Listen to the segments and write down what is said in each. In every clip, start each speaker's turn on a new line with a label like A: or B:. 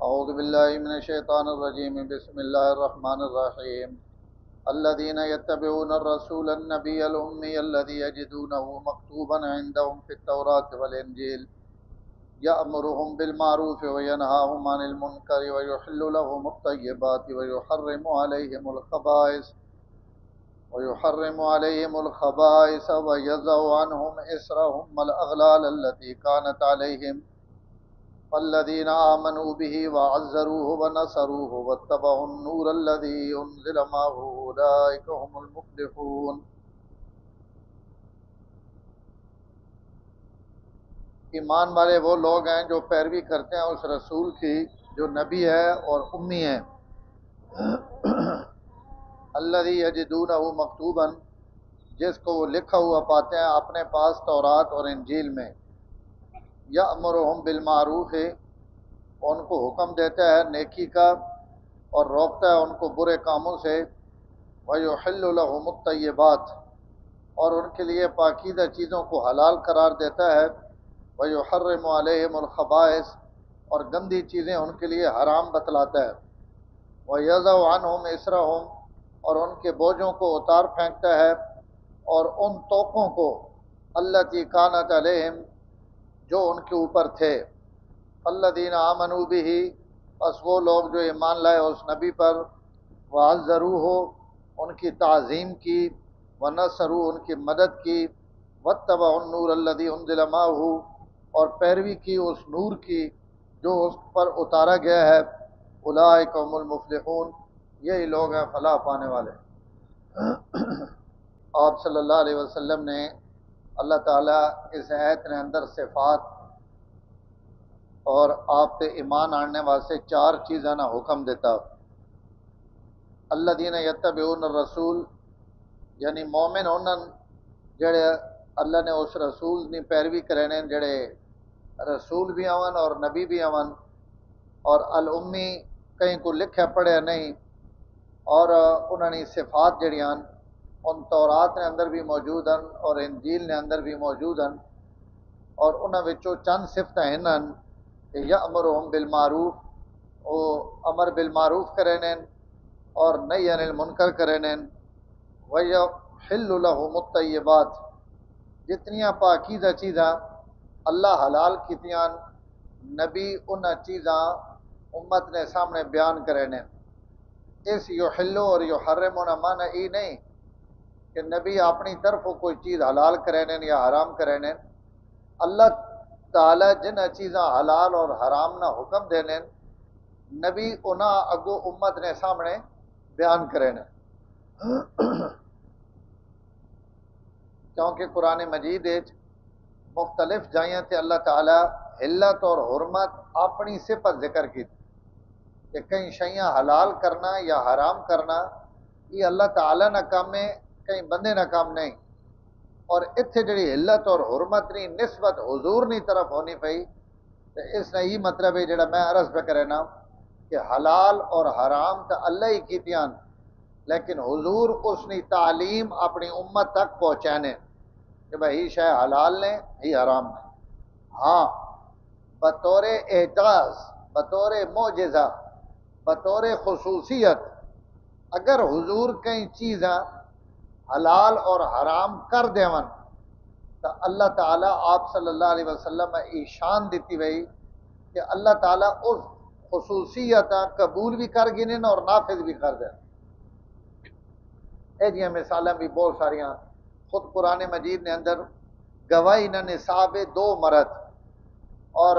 A: اعوذ باللہ من الشیطان الرجیم بسم اللہ الرحمن الرحیم الذين يتبعون الرسول النبي الأمي الذي يجدونه مكتوبا عندهم في التوراة والإنجيل يأمرهم بالمعروف وينهاهم عن المنكر ويحل لهم الطيبات ويحرم عليهم الخبائث ويضع عنهم إصرهم والأغلال التي كانت عليهم فالذين آمنوا به وعزروه ونصروه واتبعوا النور الذي أنزل معه أولئك هم المفلحون۔ ایمان والے وہ لوگ ہیں جو پیروی کرتے ہیں اس رسول کی جو نبی ہے اور امی ہے۔ الذی یجدونہ مکتوبا، جس کو وہ لکھا ہوا پاتے ہیں اپنے پاس تورات اور انجیل میں۔ یأمرہم بالمعروف، ان کو حکم دیتا ہے نیکی کا اور روکتا ہے ان کو برے کاموں سے۔ ویحل لہم الطیبات، اور ان کے لیے پاکیزہ چیزوں کو حلال قرار دیتا ہے۔ ویحرم علیہم الخبائث، اور گندی چیزیں ان کے لیے حرام بتلاتا ہے۔ ویضع عنہم اصرہم، اور ان کے بوجھوں کو اتار پھینکتا ہے اور ان توقوں کو التی کانت علیہم، جو ان کے اوپر تھے۔ الذین آمنوا بہ، پس وہ لوگ جو ایمان لائے اس نبی پر۔ وعزروہ، ان کی تعظیم کی۔ ونصروا، ان کی مدد کی۔ واتبعوا النور الذی انزل معہ، اور پیروی کی اس نور کی جو اس پر اتارا گیا ہے۔ اولئک هم المفلحون، یہی لوگ ہیں فلاح پانے والے۔ آپ صلی اللہ علیہ وسلم نے اللہ تعالیٰ اس آیت نے اندر صفات اور آپ تے ایمان آنے واسطے چار چیزاں نہ حکم دیتا۔ الذین یتبعون الرسول، یعنی مومن انہاں جڑے اللہ نے اس رسول نے پیروی کرنے، جڑے رسول بھی آون اور نبی بھی آون، اور الامی کہیں کو لکھا پڑھیا نہیں، اور انہوں نے صفات جڑیاں ان تورات نے اندر بھی موجود ہیں اور انجیل نے اندر بھی موجود ہیں، اور انہاں وچوں چند صفتیں ہیں کہ یأمرہم بالمعروف، او امر بالمعروف کرنے اور نہی عن المنکر کرنے۔ ویحل لہم الطیبات، جتنیاں پاکیزہ چیزاں اللہ حلال کیتیاں نبی انہاں چیزاں امت نے سامنے بیان کرنے۔ اس یحلو اور یحرم ہونا معنی ای نہیں کہ نبی اپنی طرف کوئی چیز حلال کرنے یا حرام کرنے۔ اللہ تعالی جن چیزاں حلال اور حرام نہ حکم دینے، نبی انہاں اگو امت نے سامنے بیان کرنے۔ کیونکہ قرآن مجید مختلف جائیں تے اللہ تعالی حلت اور حرمت اپنی صفت ذکر کی کہ کئی شیاں حلال کرنا یا حرام کرنا یہ اللہ تعالی نہ کام ہے، کئی بندے نہ کام نہیں۔ اور اتھے جڑی حلت اور حرمت نی نسبت حضور نی طرف ہونی پئی، تو اس نے یہ مطلب ہے جڑا میں عرض پہ کرنا کہ حلال اور حرام تو اللہ ہی کیتیاں، لیکن حضور اس نی تعلیم اپنی امت تک پہنچانے کہ بھائی شے حلال نے ہی حرام نے۔ ہاں بطور اعجاز، بطور معجزہ، بطور خصوصیت اگر حضور کئی چیزاں حلال اور حرام کر دیون تو اللہ تعالیٰ آپ صلی اللہ علیہ وسلم میں ایشان دیتی وئی کہ اللہ تعالیٰ اس خصوصیت قبول بھی کر گنن اور نافذ بھی کر دیں۔ یہ مثالیں بھی بہت ساریاں خود قرآن مجید نے اندر گواہی نہ نصاب دو مرد اور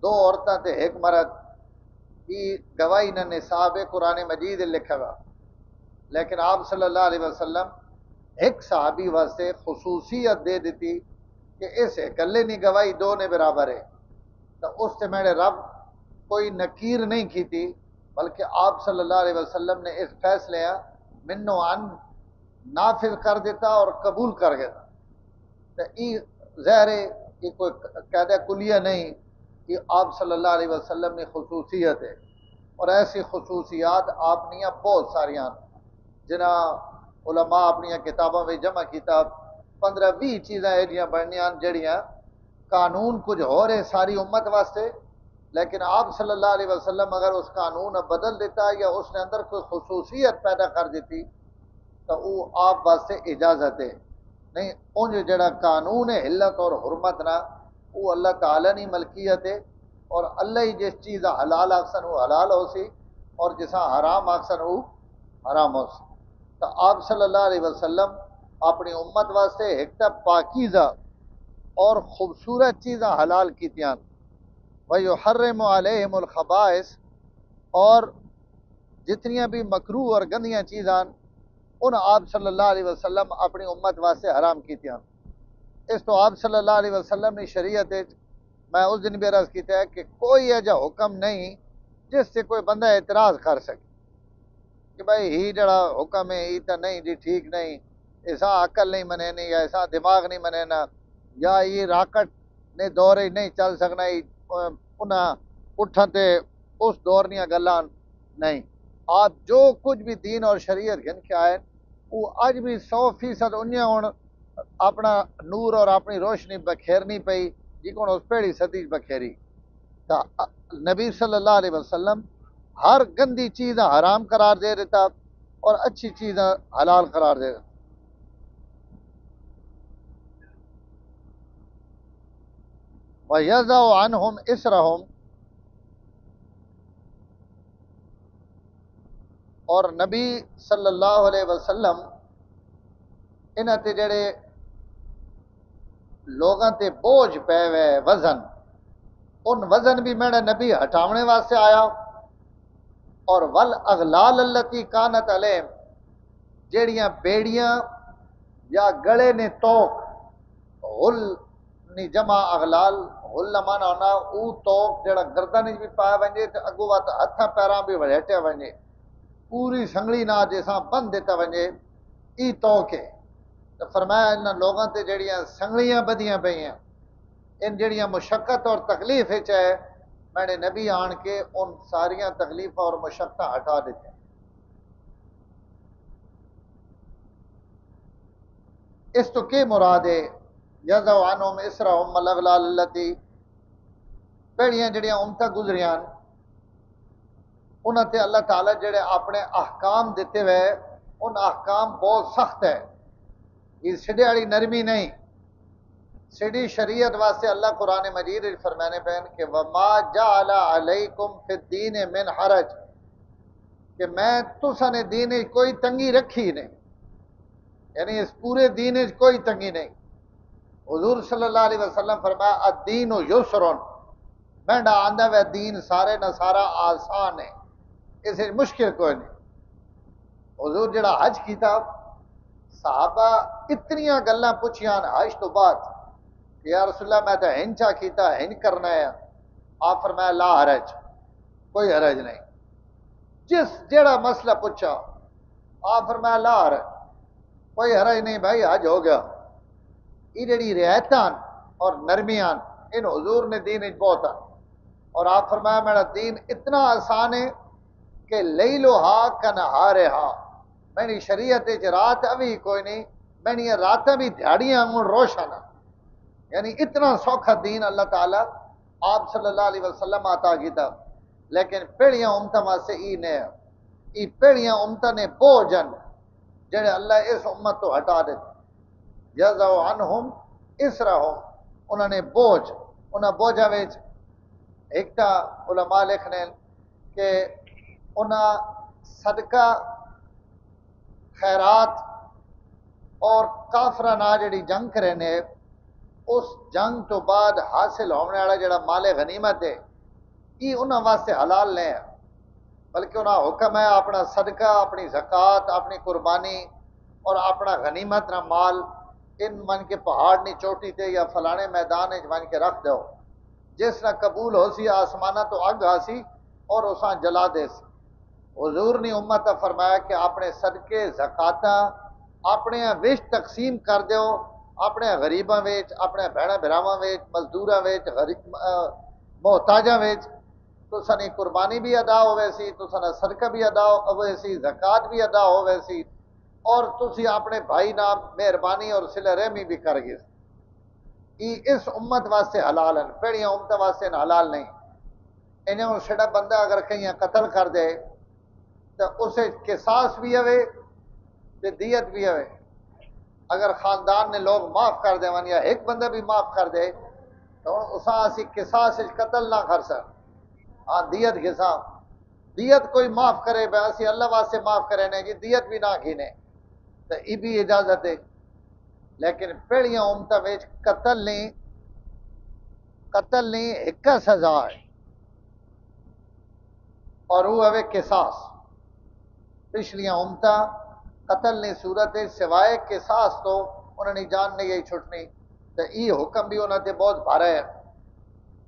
A: دو عورتیں تے ایک مرد کی گواہی نہ نصاب قرآن مجید لکھا گا، لیکن آپ صلی اللہ علیہ وسلم ایک صحابی واسطے خصوصیت دے دیتی کہ اس اکلے نہیں گواہی دو نے برابر ہے، تو اس سے میرے رب کوئی نکیر نہیں کی تھی، بلکہ آپ صلی اللہ علیہ وسلم نے اس فیصلے منو عن نافذ کر دیتا اور قبول کر گیا۔ تو یہ ظاہر ہے کہ کوئی قاعدہ کلیہ نہیں، یہ آپ صلی اللہ علیہ وسلم نے خصوصیت ہے، اور ایسی خصوصیات آپ نیاں بہت ساریاں جنہاں علماء اپنی کتابوں میں جمع کتاب 15-20 چیزاں ایڈیاں بننیاں جڑیاں قانون کچھ ہو رہے ساری امت واسطے، لیکن آپ صلی اللہ علیہ وسلم اگر اس قانون بدل دیتا یا اس نے اندر کوئی خصوصیت پیدا کر دیتی تو وہ آپ واسطے اجازت ہے نہیں انج جڑا قانون ہے حلت اور حرمت نہ وہ اللہ تعالیٰ نے ملکیت ہے اور اللہ ہی جس چیز حلال آکسن وہ حلال ہو سی اور جسا حرام آکسن وہ حرام ہو سی تو آپ صلی اللہ علیہ وسلم اپنی امت واسطے ایک تا پاکیزہ اور خوبصورت چیزاں حلال کیتیاں وَيُحَرِّمُ عَلَيْهِمُ الْخَبَائِثَ اور جتنیاں بھی مکروہ اور گندیاں چیزاں ان آپ صلی اللہ علیہ وسلم اپنی امت واسطے حرام کیتیاں اس تو آپ صلی اللہ علیہ وسلم نے شریعت میں اس دن بھی عرض کیتا ہے کہ کوئی ایجا حکم نہیں جس سے کوئی بندہ اعتراض کر سکے کہ بھائی ہی جڑا حکم ہے ہی تو نہیں جی ٹھیک نہیں ایسا عقل نہیں منے نہیں یا ایسا دماغ نہیں منے نا یا یہ راکٹ نے دور ہی نہیں چل سکنا انہاں اٹھتے اس دور نیا گلاں نہیں آپ جو کچھ بھی دین اور شریعت گن کے آئے وہ اج بھی 100% انہیں ہوں اپنا نور اور اپنی روشنی بکھیرنی پئی جی کون اس پیڑی صدی بکھیری تا نبی صلی اللہ علیہ وسلم ہر گندی چیز حرام قرار دے دیتا اور اچھی چیزیں حلال قرار دے دیتا وَيَضَعُ عَنْهُمْ إِسْرَهُمْ اور نبی صلی اللہ علیہ وسلم انہاں تے جڑے لوگاں تے بوجھ پے وے وزن ان وزن بھی میرا نبی ہٹاونے واسطے آیا اور والاغلال التی کانت علیہم جیڑیاں بیڑیاں یا گڑے نے توک غل نی جمع اغلال غل مانا ہونا او توک جڑا گردن بھی پایا ونجے تے اگو وات ہتھاں پیراں بھی وڑھیٹیا ونجے پوری سنگلی نہ جیسا بند دیتا ونجے ای توک ہے تو فرمایا ان لوگاں تے جڑیاں سنگلیاں بدیاں پئیاں ان جڑیاں مشقت اور تکلیف ہے چاہے میں نے نبی آن کے ان ساریاں تکلیف اور مشقت ہٹا دیتے اس تو کیا مراد ہے یضع عنہم اسرہم والاغلال التی پیڑیاں جڑیاں امتا گزریاں انہاں تے اللہ تعالیٰ جڑے اپنے احکام دیتے ہوئے ان احکام بہت سخت ہے یہ سڈے والی نرمی نہیں سیڑھی شریعت واسطے اللہ قرآن مجید فرمانے پہن کہ وما جعل علیکم فی الدین من حرج کہ میں تساں نے دین کوئی تنگی رکھی نہیں یعنی اس پورے دین کوئی تنگی نہیں حضور صلی اللہ علیہ وسلم فرمایا الدین یسرن مینڈا آندا وے دین سارے نہ سارا آسان ہے اسے مشکل کوئی نہیں حضور جڑا حج کیتا صحابہ اتنیاں گلاں پوچھیاں حج تو بعد یا رسول اللہ میں تو ہنچا کیتا ہن کرنا ہے آپ فرمایا لا حرج کوئی حرج نہیں جس جڑا مسئلہ پوچھا آپ فرمایا لا حرج کوئی حرج نہیں بھائی حج ہو گیا یہ جڑی رعایتاں اور نرمیاں ان حضور نے دین بہت اور آپ فرمایا میرا دین اتنا آسان ہے کہ لیلھا کنہارھا میری شریعت رات ابھی کوئی نہیں میری راتیں بھی دیہڑیاں روشن یعنی اتنا سوکھا دین اللہ تعالیٰ آپ صلی اللہ علیہ وسلم عطا کیتا لیکن پیڑیاں امتاں واسطے ای نے ای پیڑیاں امتاں نے بوجھن جڑے اللہ اس امت تو ہٹا دیتے یضع عنہم اسرہم انہوں نے بوجھ انہاں بوجھا وچ ایک تا علماء لکھنے کہ انہاں صدقہ خیرات اور کافرہ نہ جڑی جنگ کرے نے اس جنگ تو بعد حاصل ہونے والا جڑا مال غنیمت ہے یہ انہاں واسطے حلال نہیں ہے بلکہ انہاں حکم ہے اپنا صدقہ اپنی زکوٰۃ اپنی قربانی اور اپنا غنیمت نہ مال ان من کے پہاڑ نی چوٹی تے یا فلانے میدان من کے رکھ دو جس نہ قبول ہو سی آسمانہ تو اگ آسی اور اساں جلا دے سی حضور نے امت فرمایا کہ اپنے صدقے زکاتاں اپنے وچ تقسیم کر دیو اپنے غریباں وچ اپنے بہناں بھراواں وچ مزدوراں وچ محتاجاں وچ تو سنی قربانی بھی ادا ہوئے سی تو سنا صدقہ بھی ادا ہوئے سی زکات بھی ادا ہوئے سی اور تسی اپنے بھائی نام مہربانی اور صلہ رحمی بھی کر گئے یہ اس امت واسطے حلال ہیں پیڑیاں امت واسطے حلال نہیں انہیں سڑا بندہ اگر کہیں قتل کر دے تو اسے قصاص بھی ہوے تے دیت بھی ہوے. اگر خاندان نے لوگ معاف کر دیں یا ایک بندہ بھی معاف کر دے تو اساں اسی قصاص قتل نہ کر سک. ہاں دیت گھسا دیت کوئی معاف کرے بے اسی اللہ واسطے معاف کرے نے جی دیت بھی نہ گھنے تو یہ بھی اجازت ہے. لیکن پہلیاں امتاں وچ قتل نہیں ایک سزا ہے اور وہ ہے قصاص. پچھلیاں امتاں قتل نہیں صورت ہے سوائے قصاص تو انہوں نے جان نہیں گئی چھٹنی تو یہ حکم بھی انہوں نے بہت بھارا ہے.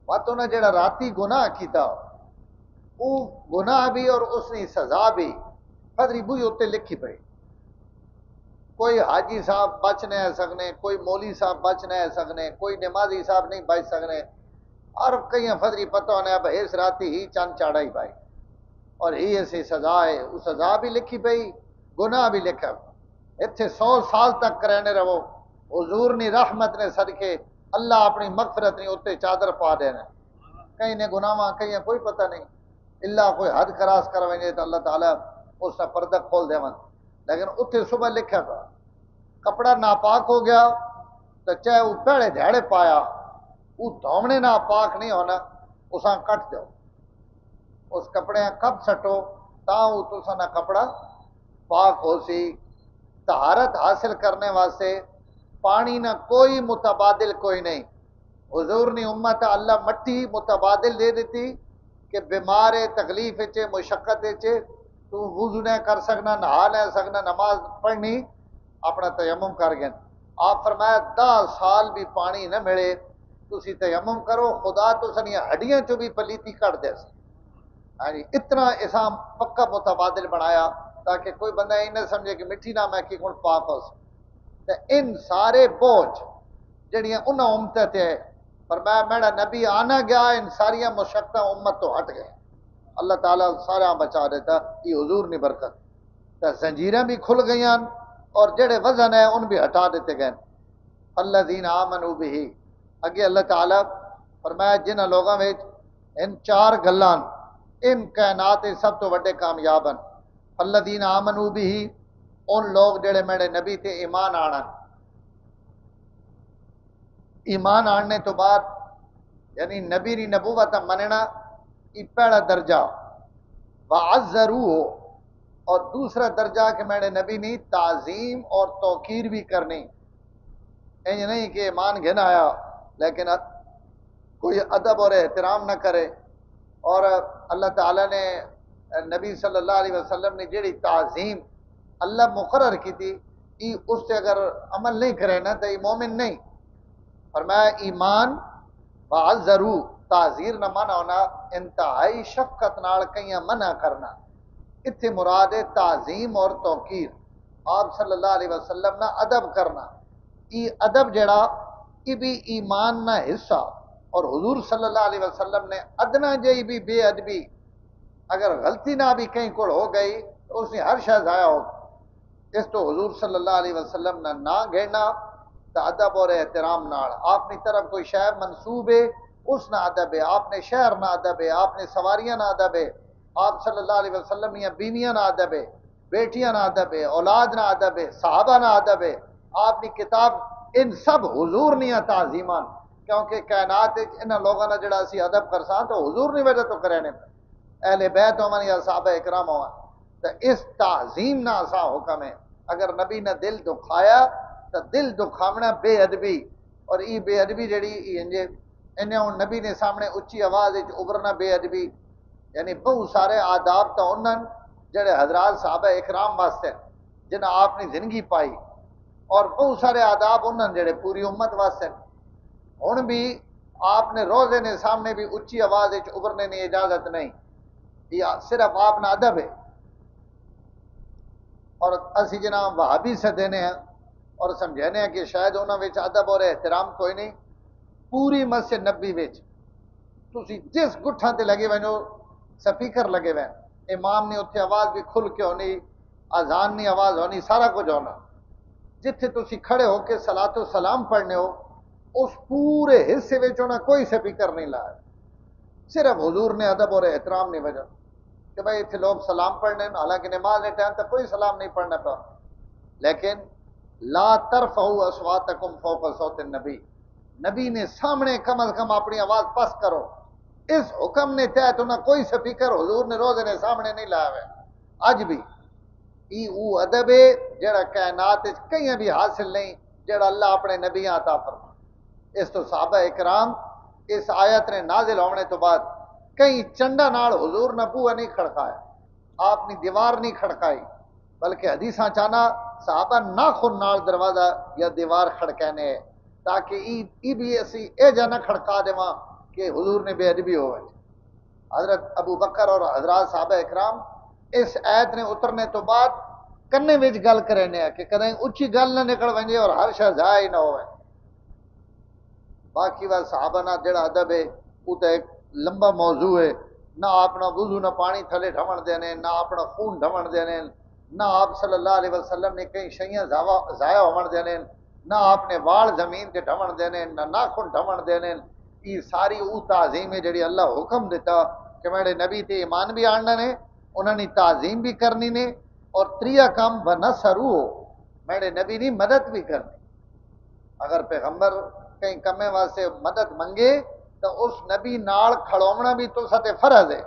A: بات انہیں جڑا راتی گناہ کیتا وہ گناہ بھی اور اس نے سزا بھی قدری بوئی اتنے لکھی پئی. کوئی حاجی صاحب بچ نہیں سکنے, کوئی مولی صاحب بچ نہیں سکنے, کوئی نمازی صاحب نہیں بچ سکنے. اور کئی فدری پتہ ہونے اب اس راتی ہی چند چاڑا ہی پائی اور ہی ایسی سزا ہے. وہ سزا بھی لکھی پئی گناہ بھی لکھا. اتنے 100 سال تک کرنے رہو حضور نی رحمت نے صدقے اللہ اپنی مغفرت نے اتنے چادر پا دینا. کہیں نے گناواں کہیں کوئی پتہ نہیں اللہ کوئی حد کراس کرویں تو اللہ تعالیٰ اس کا پردہ کھول دے. لیکن اتنے صبح لکھا تھا کپڑا ناپاک ہو گیا تو چاہے وہ پہلے دھیڑے پایا وہ دھومنے ناپاک نہیں ہونا اساں کٹ دو. اس کپڑے کب سٹو تا وہ تسا نہ کپڑا پاک ہو سی. طہارت حاصل کرنے واسطے پانی نہ کوئی متبادل کوئی نہیں. حضور نے امت اللہ مٹی متبادل دے دیتی کہ بیمار تکلیف چے مشقت چے تو وضو نہ کر سکنا نہا نہ سکنا نماز پڑھنی اپنا تیمم کر گئے. آپ فرمایا 10 سال بھی پانی نہ ملے تسی تیمم کرو خدا تو سنی ہڈیاں چو بھی پلیتی کٹ دے. ہاں جی اتنا ایسا پکا متبادل بنایا تاکہ کوئی بندہ یہ نہ سمجھے کہ مٹی نہ میں کی کون پاک ہو سکے. ان سارے بوجھ جڑیاں انہاں امتیں تے فرمایا میرا نبی آنا گیا ان ساریاں مشقتیں امت تو ہٹ گئے. اللہ تعالیٰ سارا بچا دیتا یہ حضور نے برکت. تو زنجیریں بھی کھل گئی اور جڑے وزن ہیں ان بھی ہٹا دیتے گئے. الذین آمنوا بہ اگے اللہ تعالیٰ فرمایا جن لوگوں میں ان 4 گلاں ان کائنات سب تو بڑے کامیاب ہیں. الذین آمنوا بہ ان لوگ جڑے میرے نبی تے ایمان آنن. ایمان آننے تو بعد یعنی نبی کی نبوت مننا یہ پہلا درجہ وعزروہ اور دوسرا درجہ کہ میرے نبی نے تعظیم اور توقیر بھی کرنی. یہ نہیں کہ ایمان گھن آیا لیکن کوئی ادب اور احترام نہ کرے. اور اللہ تعالیٰ نے نبی صلی اللہ علیہ وسلم نے جڑی تعظیم اللہ مقرر کی تھی یہ اس سے اگر عمل نہیں کرے نا تو یہ مومن نہیں. فرمایا ایمان وعزرو تعزیر نہ منع ہونا انتہائی شفقت نال کہیں منع کرنا. اتنے مراد ہے تعظیم اور توقیر. آپ صلی اللہ علیہ وسلم نہ ادب کرنا یہ ادب جڑا یہ بھی ایمان نہ حصہ. اور حضور صلی اللہ علیہ وسلم نے ادنا جی بھی بے ادبی اگر غلطی نہ بھی کہیں کو ہو گئی تو اس نے ہر شے ضائع ہو. اس تو حضور صلی اللہ علیہ وسلم نے نہ گھیڑنا تو ادب اور احترام نال. آپ نے طرف کوئی شہر منصوب ہے اس نہ ادب ہے. آپ نے شہر نہ ادب ہے. آپ نے سواریاں نہ ادب ہے. آپ صلی اللہ علیہ وسلم یا بیویاں نہ ادب ہے. بیٹیاں نہ ادب ہے. اولاد نہ ادب ہے. صحابہ نہ ادب ہے. آپ کی کتاب ان سب حضور نیا تعظیمان کیونکہ کائنات ان لوگوں نے جڑا اسی ادب کرساں تو حضور نے وجہ تو کرے نے اہل بیت ہون یا صحابہ اکرام ہون تو اس تعظیم نہ اسا حکم ہے. اگر نبی نے دل دکھایا تو دل دکھاونا بے ادبی اور یہ بے ادبی جڑی انہیں نبی نے سامنے اچھی آواز ابھرنا بے ادبی یعنی بہت سارے آداب تو انہوں جڑے حضرات صحابہ اکرام واسطے جنہیں آپ نے زندگی پائی اور بہت سارے آداب انہوں جڑے پوری امت واسطے. ہن بھی آپ نے روزے نے سامنے بھی اچھی آواز ابھرنے کی اجازت نہیں یہ صرف آپ نے ادب ہے. اور اسی جناب وہابی سے دینے ہیں اور سمجھانے ہیں کہ شاید انہوں نے ادب اور احترام کوئی نہیں. پوری مسجد نبی وچ تسی جس گٹھاں تے لگے وینو سپیکر لگے وین امام نے اتنے آواز بھی کھل کے ہونی اذان نہیں آواز ہونی سارا کچھ ہونا. جتھے تسی کھڑے ہو کے صلاۃ و سلام پڑھنے ہو اس پورے حصے وچ انہاں کوئی سپیکر نہیں لایا. صرف حضور نے ادب اور احترام نہیں وجہ کہ بھائی اتنے لوگ سلام پڑھنے، حالانکہ نماز کے ٹائم تک کوئی سلام نہیں پڑھنا پا، لیکن لا ترفعوا اصواتکم فوق صوت النبی، نبی نے سامنے کم از کم اپنی آواز پس کرو، اس حکم نے تحت انہیں کوئی سپیکر حضور نے روزے نے سامنے نہیں لایا ہے اج بھی۔ ای او ادب ہے جڑا کائنات کہیں بھی حاصل نہیں، جڑا اللہ اپنے نبی عطا فرما۔ اس تو صحابہ اکرام اس آیت نے نازل ہونے تو بعد کئی چنڈا نال حضور نے بوہا نہیں کھڑکایا، آپ نے دیوار نہیں کھڑکائی، بلکہ حدیثاں چانا صحابہ ناخن نال دروازہ یا دیوار کھڑکانے ہے تاکہ ای بھی اسی اے جانا کھڑکا دیواں کہ حضور نے بے ادبی ہوئے۔ حضرت ابو بکر اور حضرات صحابہ اکرام اس آیت نے اترنے تو بعد کنے وچ گل کرنے کہ کدیں اچھی گل نہ نکل ونجے اور ہر شے ضائع نہ ہوئے۔ باقی بات صحابہ نہ جڑا ادب ہے وہ تو ایک لمبا موضوع ہے، نہ اپنا وضو نہ پانی تھلے ڈھمن دینے، نہ اپنا خون ڈھمن دینے، نہ آپ صلی اللہ علیہ وسلم نے کئی شیاں ضائع ہون دینے، نہ آپ نے وال زمین تے ڈھمن دینے، نہ ناخن ڈھمن دینے۔ یہ ساری او تعظیم ہے جڑی اللہ حکم دیتا کہ میرے نبی تے ایمان بھی آننا نے، انہوں نے تعظیم بھی کرنی نے، اور تریا کام ونصرو میرے نبی نے مدد بھی کرنی۔ اگر پیغمبر کہیں کمے واسطے مدد منگے تو اس نبی نال کھڑومنا بھی تو ستے فرض ہے۔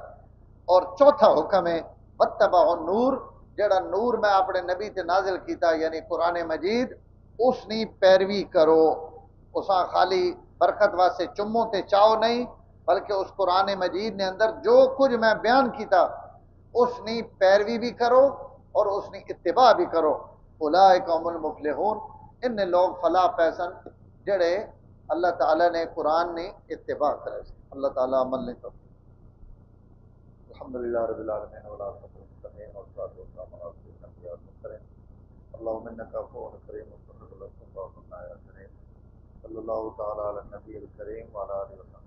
A: اور چوتھا حکم ہے واتبعوا النور، جڑا نور میں اپنے نبی تے نازل کیتا یعنی قرآن مجید، اس نے پیروی کرو۔ اساں خالی برکت واسطے چمو تے چاؤ نہیں، بلکہ اس قرآن مجید نے اندر جو کچھ میں بیان کیتا اس نے پیروی بھی کرو اور اس نے اتباع بھی کرو۔ اولئک هم المفلحون، ان لوگ فلاح پیسن جڑے اللہ تعالیٰ نے قرآن نے اتباع کرے۔ اللہ تعالیٰ عمل نے کرو۔ الحمدللہ رب العالمین والعاقبۃ للمتقین والصلاۃ والسلام علی رسول الانبیاء والمرسلین اللهم انک عفو کریم تحب العفو فاعف عنا یا کریم۔ صلی اللہ تعالیٰ علی النبی الکریم وعلی آلہ وسلم۔